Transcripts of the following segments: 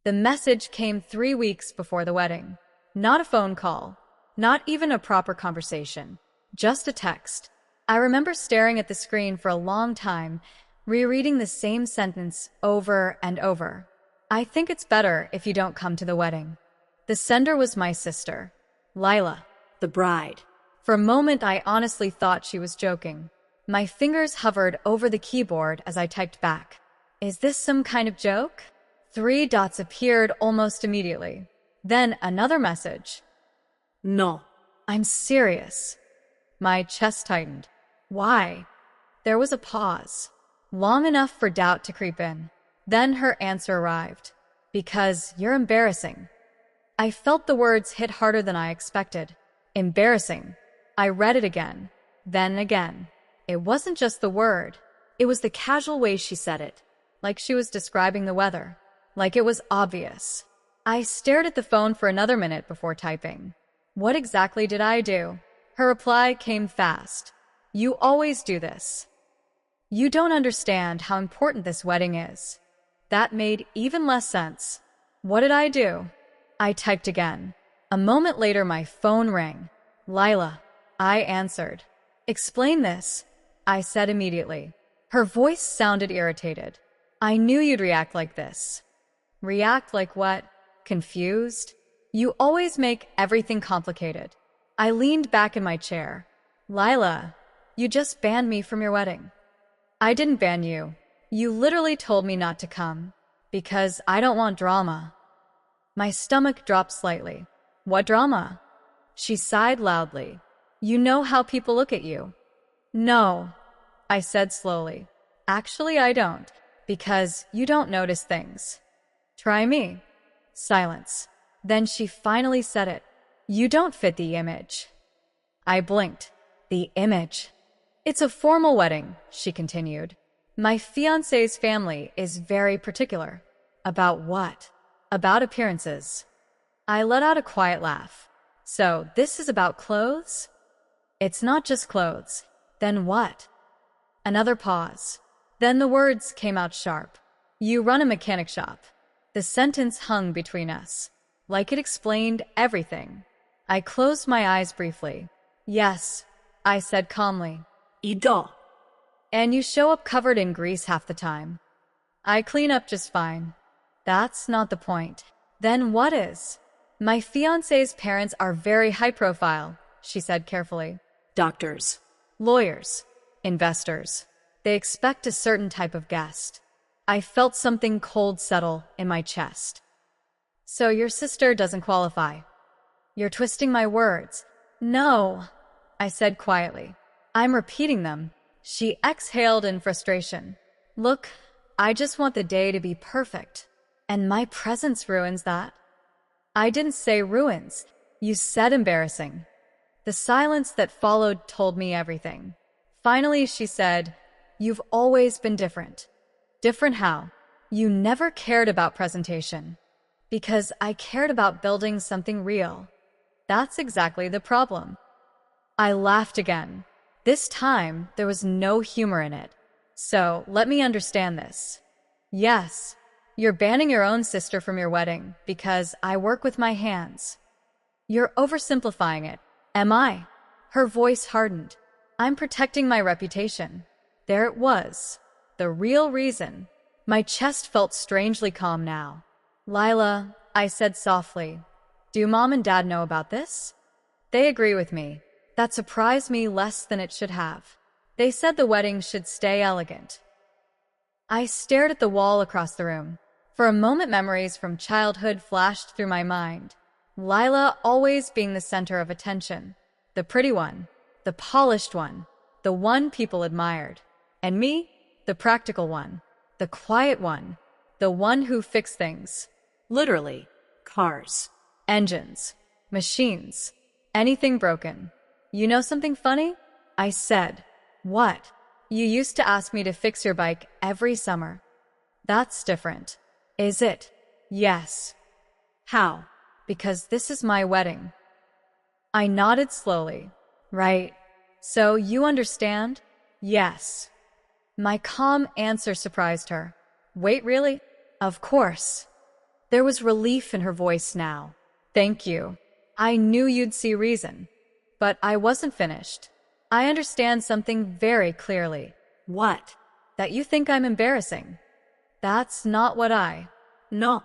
The message came 3 weeks before the wedding. Not a phone call, not even a proper conversation, just a text. I remember staring at the screen for a long time, rereading the same sentence over and over. I think it's better if you don't come to the wedding. The sender was my sister, Lila, The bride. For a moment, I honestly thought she was joking. My fingers hovered over the keyboard as I typed back. Is this some kind of joke? 3 dots appeared almost immediately. Then another message. No. I'm serious. My chest tightened. Why? There was a pause, long enough for doubt to creep in. Then her answer arrived. Because you're embarrassing. I felt the words hit harder than I expected. Embarrassing. I read it again, then again. It wasn't just the word. It was the casual way she said it, like she was describing the weather, like it was obvious. I stared at the phone for another minute before typing. What exactly did I do? Her reply came fast. You always do this. You don't understand how important this wedding is. That made even less sense. What did I do? I typed again. A moment later, my phone rang. Lila. I answered. Explain this, I said immediately. Her voice sounded irritated. I knew you'd react like this. React like what? Confused? You always make everything complicated. I leaned back in my chair. Lila, you just banned me from your wedding. I didn't ban you. You literally told me not to come. Because I don't want drama. My stomach dropped slightly. What drama? She sighed loudly. You know how people look at you. No, I said slowly. Actually, I don't. Because you don't notice things. Try me. Silence. Then she finally said it. You don't fit the image. I blinked. The image. It's a formal wedding, she continued. My fiancé's family is very particular. About what? About appearances. I let out a quiet laugh. So, this is about clothes? It's not just clothes. Then what? Another pause. Then the words came out sharp. You run a mechanic shop. The sentence hung between us, like it explained everything. I closed my eyes briefly. Yes, I said calmly. Ido. And you show up covered in grease half the time. I clean up just fine. That's not the point. Then what is? My fiancé's parents are very high profile, she said carefully. Doctors. Lawyers. Investors. They expect a certain type of guest. I felt something cold settle in my chest. So your sister doesn't qualify. You're twisting my words. No, I said quietly. I'm repeating them. She exhaled in frustration. Look, I just want the day to be perfect. And my presence ruins that. I didn't say ruins. You said embarrassing. The silence that followed told me everything. Finally, she said, You've always been different. Different how? You never cared about presentation. Because I cared about building something real. That's exactly the problem. I laughed again. This time, there was no humor in it. So, let me understand this. Yes, you're banning your own sister from your wedding because I work with my hands. You're oversimplifying it. Am I? Her voice hardened. I'm protecting my reputation. There it was. The real reason. My chest felt strangely calm now. Lila, I said softly, do Mom and Dad know about this? They agree with me. That surprised me less than it should have. They said the wedding should stay elegant. I stared at the wall across the room. For a moment, memories from childhood flashed through my mind. Lila always being the center of attention. The pretty one. The polished one. The one people admired. And me, the practical one. The quiet one. The one who fixed things. Literally. Cars. Engines. Machines. Anything broken. You know something funny? I said. What? You used to ask me to fix your bike every summer. That's different. Is it? Yes. How? Because this is my wedding. I nodded slowly. Right. So you understand? Yes. My calm answer surprised her. Wait, really? Of course. There was relief in her voice now. Thank you. I knew you'd see reason. But I wasn't finished. I understand something very clearly. What? That you think I'm embarrassing. That's not what I... No.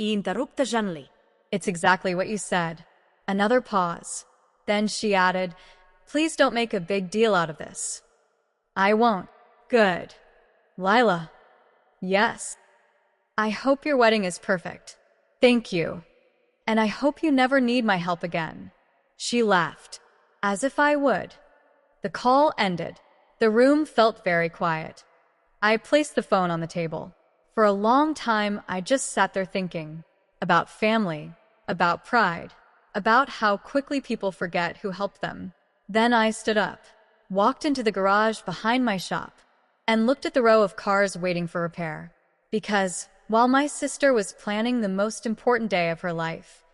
Interruptă gently. It's exactly what you said. Another pause. Then she added, please don't make a big deal out of this. I won't. Good. Lila. Yes. I hope your wedding is perfect. Thank you. And I hope you never need my help again. She laughed, as if I would. The call ended. The room felt very quiet. I placed the phone on the table. For a long time, I just sat there thinking about family, about pride, about how quickly people forget who helped them. Then I stood up, walked into the garage behind my shop, and looked at the row of cars waiting for repair. Because while my sister was planning the most important day of her life,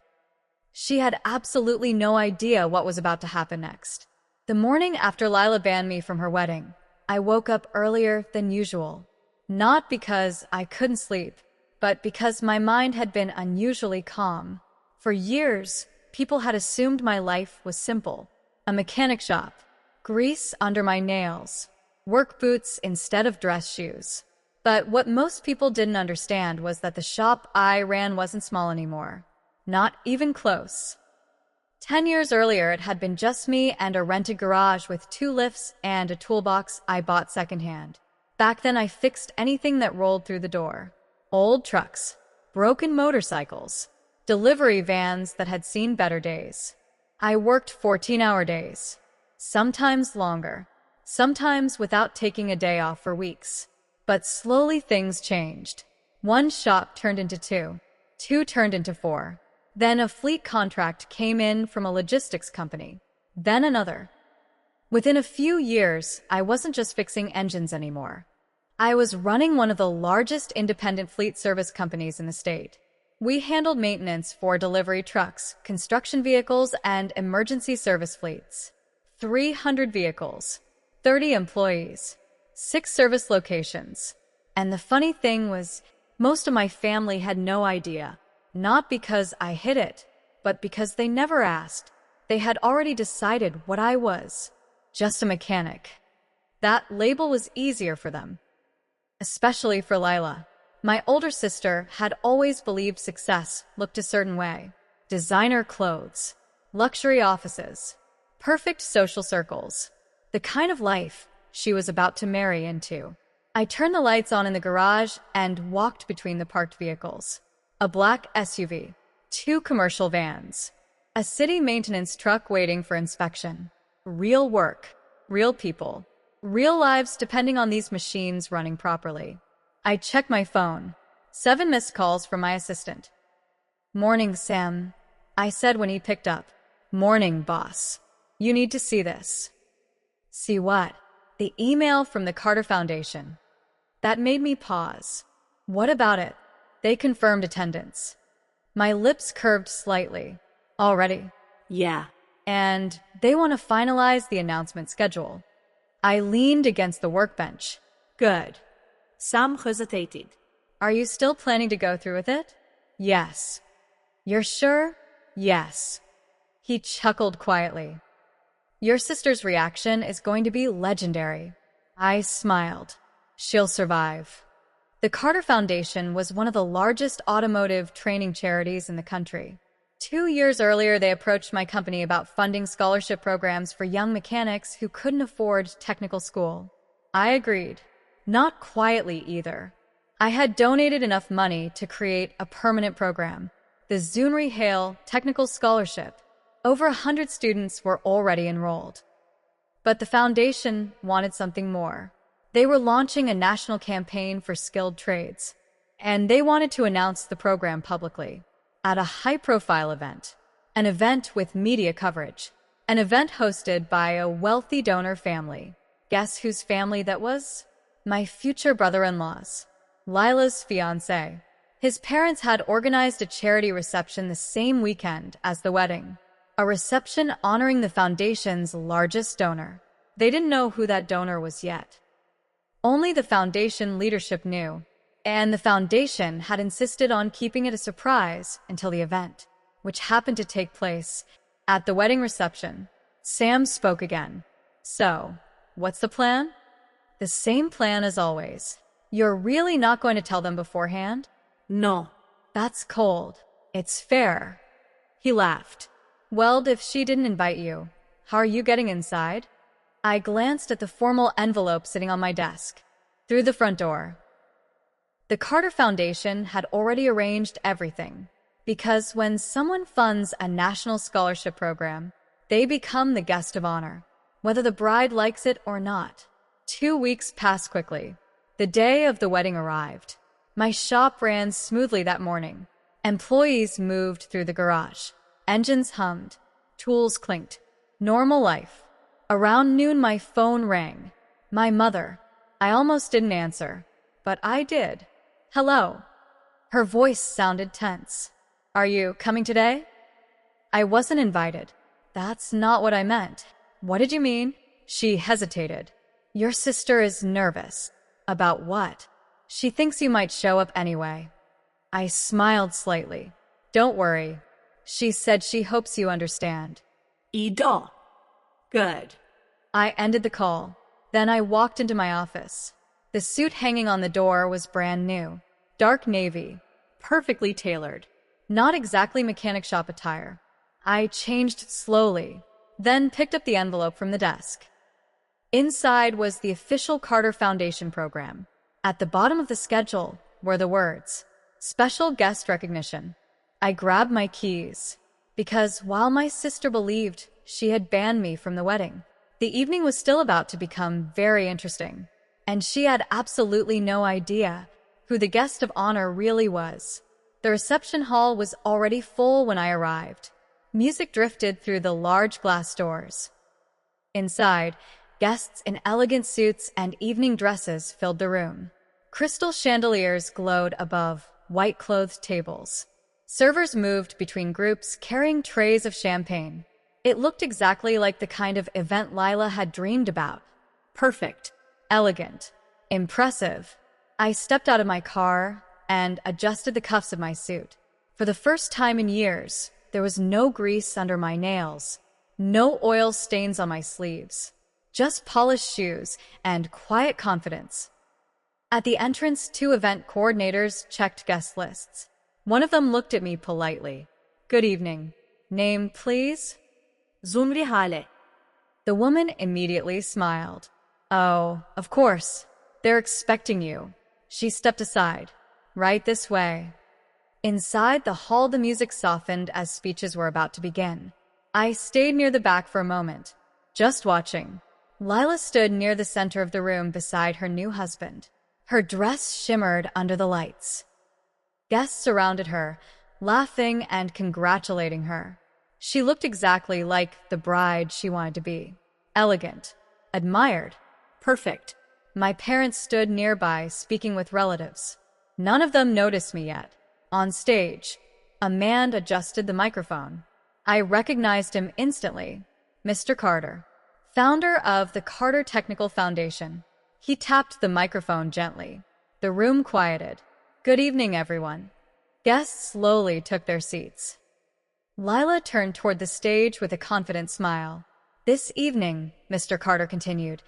she had absolutely no idea what was about to happen next. The morning after Lila banned me from her wedding, I woke up earlier than usual. Not because I couldn't sleep, but because my mind had been unusually calm. For years, people had assumed my life was simple. A mechanic shop, grease under my nails, work boots instead of dress shoes. But what most people didn't understand was that the shop I ran wasn't small anymore. Not even close. 10 years earlier, it had been just me and a rented garage with 2 lifts and a toolbox I bought secondhand. Back then, I fixed anything that rolled through the door. Old trucks, broken motorcycles, delivery vans that had seen better days. I worked 14-hour days, sometimes longer, sometimes without taking a day off for weeks. But slowly things changed. 1 shop turned into 2, 2 turned into 4. Then a fleet contract came in from a logistics company. Then another. Within a few years, I wasn't just fixing engines anymore. I was running one of the largest independent fleet service companies in the state. We handled maintenance for delivery trucks, construction vehicles, and emergency service fleets. 300 vehicles, 30 employees, 6 service locations. And the funny thing was, most of my family had no idea. Not because I hid it, but because they never asked. They had already decided what I was. Just a mechanic. That label was easier for them. Especially for Lila. My older sister had always believed success looked a certain way. Designer clothes, luxury offices, perfect social circles. The kind of life she was about to marry into. I turned the lights on in the garage and walked between the parked vehicles. A black SUV, 2 commercial vans, a city maintenance truck waiting for inspection. Real work, real people, real lives depending on these machines running properly. I checked my phone. 7 missed calls from my assistant. Morning, Sam, I said when he picked up. Morning, boss. You need to see this. See what? The email from the Carter Foundation. That made me pause. What about it? They confirmed attendance. My lips curved slightly. Already? Yeah. And they want to finalize the announcement schedule. I leaned against the workbench. Good. Sam hesitated. Are you still planning to go through with it? Yes. You're sure? Yes. He chuckled quietly. Your sister's reaction is going to be legendary. I smiled. She'll survive. The Carter Foundation was one of the largest automotive training charities in the country. 2 years earlier, they approached my company about funding scholarship programs for young mechanics who couldn't afford technical school. I agreed. Not quietly either. I had donated enough money to create a permanent program, the Zunri Hale Technical Scholarship. Over 100 students were already enrolled. But the foundation wanted something more. They were launching a national campaign for skilled trades, and they wanted to announce the program publicly. At a high-profile event, an event with media coverage, an event hosted by a wealthy donor family. Guess whose family that was? My future brother-in-law's, Lila's fiancé. His parents had organized a charity reception the same weekend as the wedding, a reception honoring the foundation's largest donor. They didn't know who that donor was yet. Only the foundation leadership knew. and the foundation had insisted on keeping it a surprise until the event, which happened to take place at the wedding reception. Sam spoke again. So, what's the plan? The same plan as always. You're really not going to tell them beforehand? No. That's cold. It's fair. He laughed. Well, if she didn't invite you, how are you getting inside? I glanced at the formal envelope sitting on my desk. Through the front door. The Carter Foundation had already arranged everything, because when someone funds a national scholarship program, they become the guest of honor, whether the bride likes it or not. 2 weeks passed quickly. The day of the wedding arrived. My shop ran smoothly that morning. Employees moved through the garage. Engines hummed. Tools clinked. Normal life. Around noon, my phone rang. My mother. I almost didn't answer, but I did. Hello. Her voice sounded tense. Are you coming today? I wasn't invited. That's not what I meant. What did you mean? She hesitated. Your sister is nervous. About what? She thinks you might show up anyway. I smiled slightly. Don't worry. She said she hopes you understand. Idag. Good. I ended the call. Then I walked into my office. The suit hanging on the door was brand new. Dark navy. Perfectly tailored. Not exactly mechanic shop attire. I changed slowly, then picked up the envelope from the desk. Inside was the official Carter Foundation program. At the bottom of the schedule were the words, Special Guest Recognition. I grabbed my keys, because while my sister believed she had banned me from the wedding, the evening was still about to become very interesting, and she had absolutely no idea who the guest of honor really was. The reception hall was already full when I arrived. Music drifted through the large glass doors. Inside, guests in elegant suits and evening dresses filled the room. Crystal chandeliers glowed above white-clothed tables. Servers moved between groups carrying trays of champagne. It looked exactly like the kind of event Lila had dreamed about. Perfect, elegant, impressive. I stepped out of my car and adjusted the cuffs of my suit. For the first time in years, there was no grease under my nails, no oil stains on my sleeves, just polished shoes and quiet confidence. At the entrance, 2 event coordinators checked guest lists. One of them looked at me politely. Good evening. Name, please? Zumri Hale. The woman immediately smiled. Oh, of course. They're expecting you. She stepped aside. Right this way. Inside the hall, the music softened as speeches were about to begin. I stayed near the back for a moment, just watching. Lila stood near the center of the room beside her new husband. Her dress shimmered under the lights. Guests surrounded her, laughing and congratulating her. She looked exactly like the bride she wanted to be. Elegant, admired, perfect. My parents stood nearby, speaking with relatives. None of them noticed me yet. On stage, a man adjusted the microphone. I recognized him instantly. Mr. Carter, founder of the Carter Technical Foundation. He tapped the microphone gently. The room quieted. Good evening, everyone. Guests slowly took their seats. Lila turned toward the stage with a confident smile. This evening, Mr. Carter continued,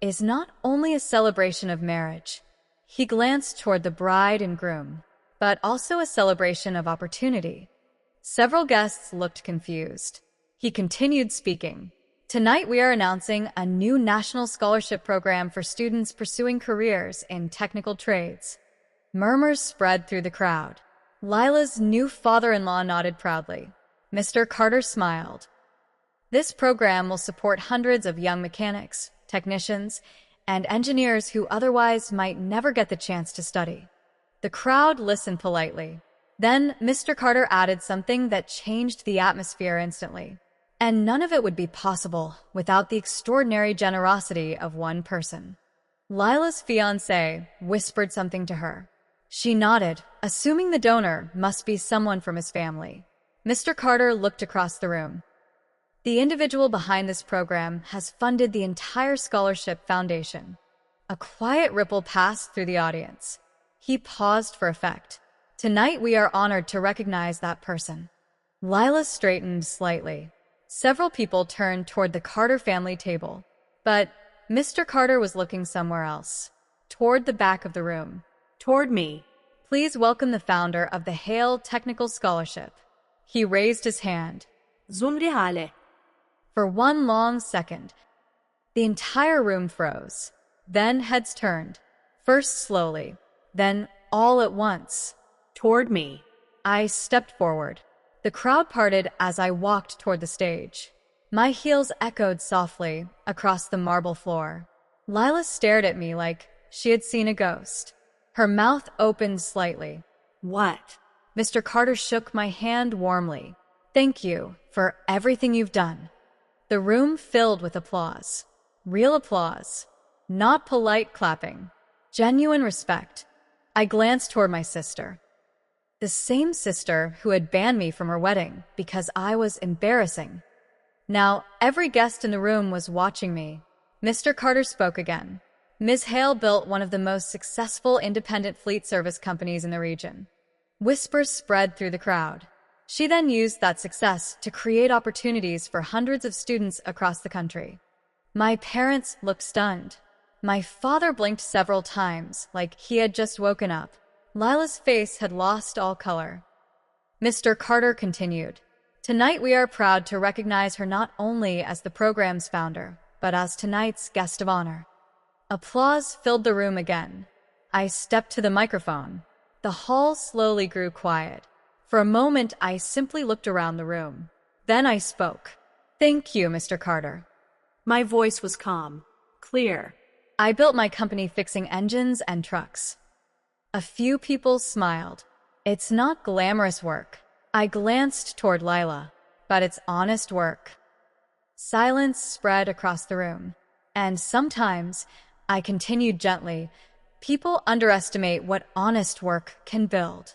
is not only a celebration of marriage. He glanced toward the bride and groom, but also a celebration of opportunity. Several guests looked confused. He continued speaking. Tonight we are announcing a new national scholarship program for students pursuing careers in technical trades. Murmurs spread through the crowd. Lila's new father-in-law nodded proudly. Mr. Carter smiled. This program will support hundreds of young mechanics, technicians, and engineers who otherwise might never get the chance to study. The crowd listened politely. Then Mr. Carter added something that changed the atmosphere instantly. And none of it would be possible without the extraordinary generosity of one person. Lila's fiancé whispered something to her. She nodded, assuming the donor must be someone from his family. Mr. Carter looked across the room. The individual behind this program has funded the entire scholarship foundation. A quiet ripple passed through the audience. He paused for effect. Tonight we are honored to recognize that person. Lila straightened slightly. Several people turned toward the Carter family table, but Mr. Carter was looking somewhere else, toward the back of the room. Toward me. Please welcome the founder of the Hale Technical Scholarship. He raised his hand. زمری حاله. For one long second, the entire room froze. Then heads turned, first slowly, then all at once. Toward me. I stepped forward. The crowd parted as I walked toward the stage. My heels echoed softly across the marble floor. Lila stared at me like she had seen a ghost. Her mouth opened slightly. What? Mr. Carter shook my hand warmly. Thank you for everything you've done. The room filled with applause. Real applause. Not polite clapping. Genuine respect. I glanced toward my sister. The same sister who had banned me from her wedding because I was embarrassing. Now, every guest in the room was watching me. Mr. Carter spoke again. Ms. Hale built one of the most successful independent fleet service companies in the region. Whispers spread through the crowd. She then used that success to create opportunities for hundreds of students across the country. My parents looked stunned. My father blinked several times, like he had just woken up. Lila's face had lost all color. Mr. Carter continued, Tonight we are proud to recognize her not only as the program's founder, but as tonight's guest of honor. Applause filled the room again. I stepped to the microphone. The hall slowly grew quiet. For a moment, I simply looked around the room. Then I spoke. Thank you, Mr. Carter. My voice was calm, clear. I built my company fixing engines and trucks. A few people smiled. It's not glamorous work. I glanced toward Lila, but it's honest work. Silence spread across the room, and sometimes, I continued gently, people underestimate what honest work can build.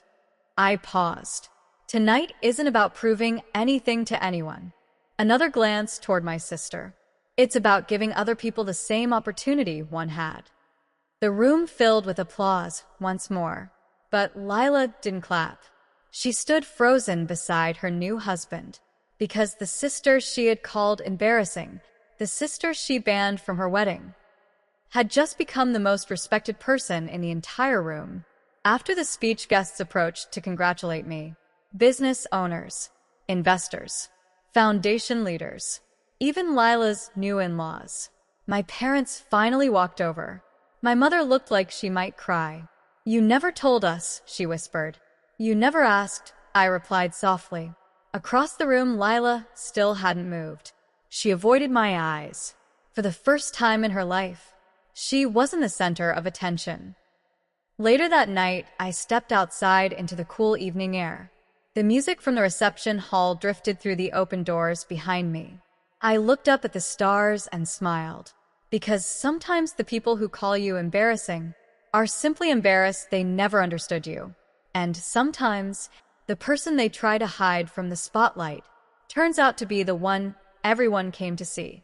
I paused. Tonight isn't about proving anything to anyone. Another glance toward my sister. It's about giving other people the same opportunity one had. The room filled with applause once more, but Lila didn't clap. She stood frozen beside her new husband, because the sister she had called embarrassing, the sister she banned from her wedding, had just become the most respected person in the entire room. After the speech, guests approached to congratulate me. Business owners, investors, foundation leaders, even Lila's new in-laws. My parents finally walked over. My mother looked like she might cry. You never told us, she whispered. You never asked, I replied softly. Across the room, Lila still hadn't moved. She avoided my eyes. For the first time in her life, she wasn't the center of attention. Later that night, I stepped outside into the cool evening air. The music from the reception hall drifted through the open doors behind me. I looked up at the stars and smiled, because sometimes the people who call you embarrassing are simply embarrassed they never understood you. And sometimes, the person they try to hide from the spotlight turns out to be the one everyone came to see.